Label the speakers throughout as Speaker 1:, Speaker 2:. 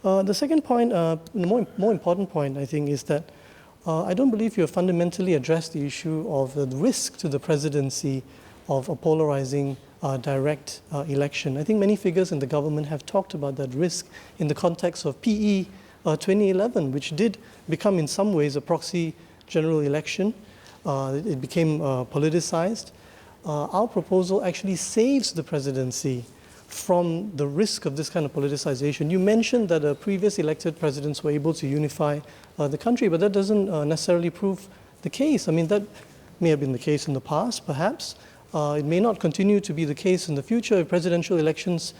Speaker 1: The second point, the more important point, I think, is that I don't believe you have fundamentally addressed the issue of the risk to the presidency of a polarizing direct election. I think many figures in the government have talked about that risk in the context of PE 2011, which did become in some ways a proxy general election. It became politicized. Our proposal actually saves the presidency from the risk of this kind of politicization. You mentioned that previous elected presidents were able to unify the country, but that doesn't necessarily prove the case. I mean, that may have been the case in the past, perhaps. It may not continue to be the case in the future if presidential elections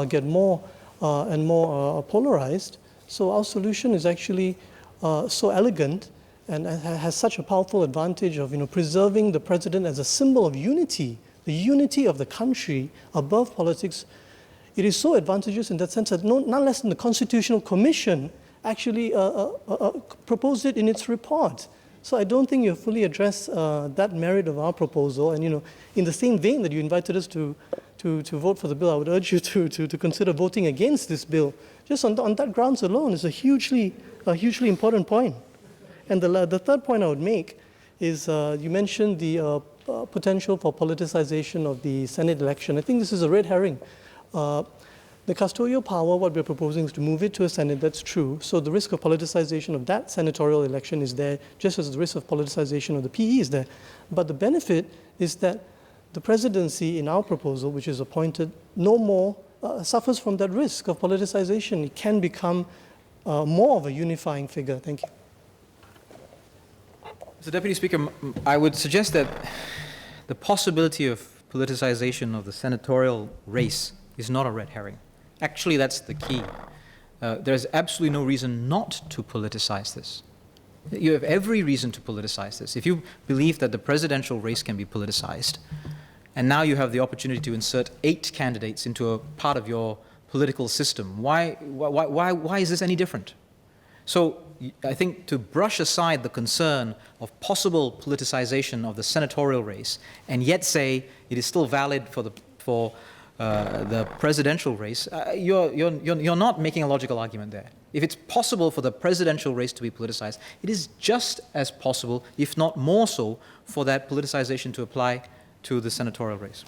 Speaker 1: get more and more polarized. So our solution is actually so elegant and has such a powerful advantage of preserving the president as a symbol of unity, the unity of the country above politics. It is so advantageous in that sense that none less than the Constitutional Commission actually proposed it in its report. So I don't think you have fully addressed that merit of our proposal. And in the same vein that you invited us to vote for the bill, I would urge you to consider voting against this bill. Just on that grounds alone is a hugely important point. And the third point I would make is you mentioned the potential for politicization of the Senate election. I think this is a red herring. The custodial power, what we're proposing is to move it to a Senate, that's true. So the risk of politicization of that senatorial election is there, just as the risk of politicization of the PE is there. But the benefit is that the presidency in our proposal, which is appointed, no more suffers from that risk of politicization. It can become more of a unifying figure. Thank you.
Speaker 2: Mr. Deputy Speaker, I would suggest that the possibility of politicization of the senatorial race is not a red herring. Actually, that's the key. There's absolutely no reason not to politicize this. You have every reason to politicize this. If you believe that the presidential race can be politicized, and now you have the opportunity to insert 8 candidates into a part of your political system, why is this any different? So I think to brush aside the concern of possible politicization of the senatorial race and yet say it is still valid for the presidential race, you're not making a logical argument there. If it's possible for the presidential race to be politicized, it is just as possible, if not more so, for that politicization to apply to the senatorial race.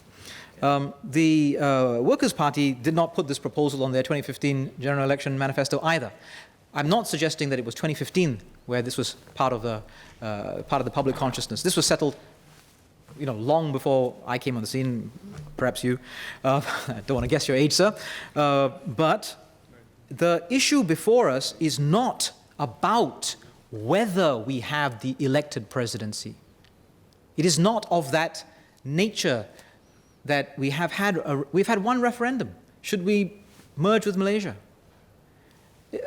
Speaker 2: The Workers' Party did not put this proposal on their 2015 general election manifesto either. I'm not suggesting that it was 2015 where this was part of the public consciousness. This was settled, long before I came on the scene, perhaps you. I don't want to guess your age, sir. But the issue before us is not about whether we have the elected presidency. It is not of that nature that we've had one referendum. Should we merge with Malaysia?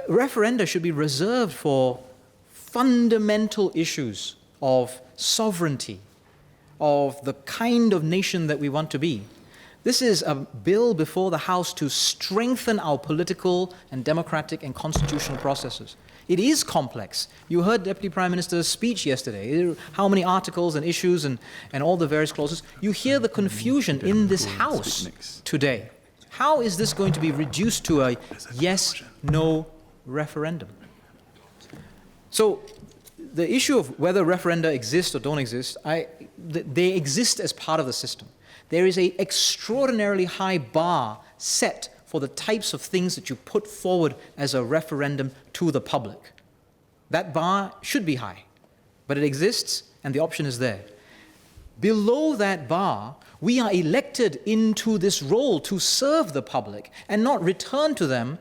Speaker 2: Referenda should be reserved for fundamental issues of sovereignty, of the kind of nation that we want to be. This is a bill before the House to strengthen our political and democratic and constitutional processes. It is complex. You heard Deputy Prime Minister's speech yesterday, how many articles and issues and all the various clauses. You hear the confusion in this House today. How is this going to be reduced to a yes-no referendum? So the issue of whether referenda exist or don't exist, they exist as part of the system. There is an extraordinarily high bar set for the types of things that you put forward as a referendum to the public. That bar should be high, but it exists and the option is there. Below that bar, we are elected into this role to serve the public and not return to them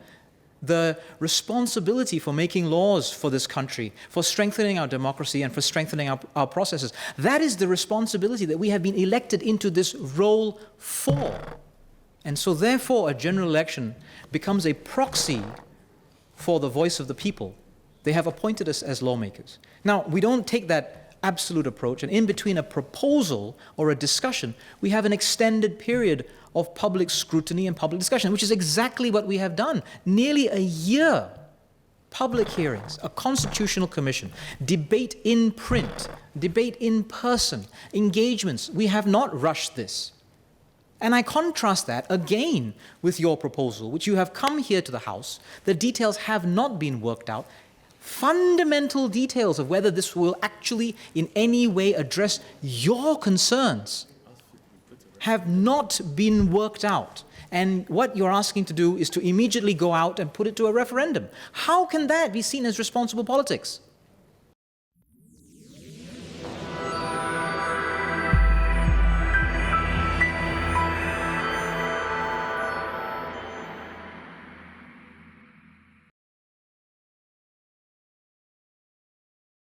Speaker 2: the responsibility for making laws for this country, for strengthening our democracy and for strengthening our processes. That is the responsibility that we have been elected into this role for. And so therefore a general election becomes a proxy for the voice of the people. They have appointed us as lawmakers. Now, we don't take that absolute approach, and in between a proposal or a discussion, we have an extended period of public scrutiny and public discussion, which is exactly what we have done. Nearly a year, public hearings, a constitutional commission, debate in print, debate in person, engagements. We have not rushed this. And I contrast that again with your proposal, which you have come here to the House. The details have not been worked out. Fundamental details of whether this will actually in any way address your concerns have not been worked out. And what you're asking to do is to immediately go out and put it to a referendum. How can that be seen as responsible politics?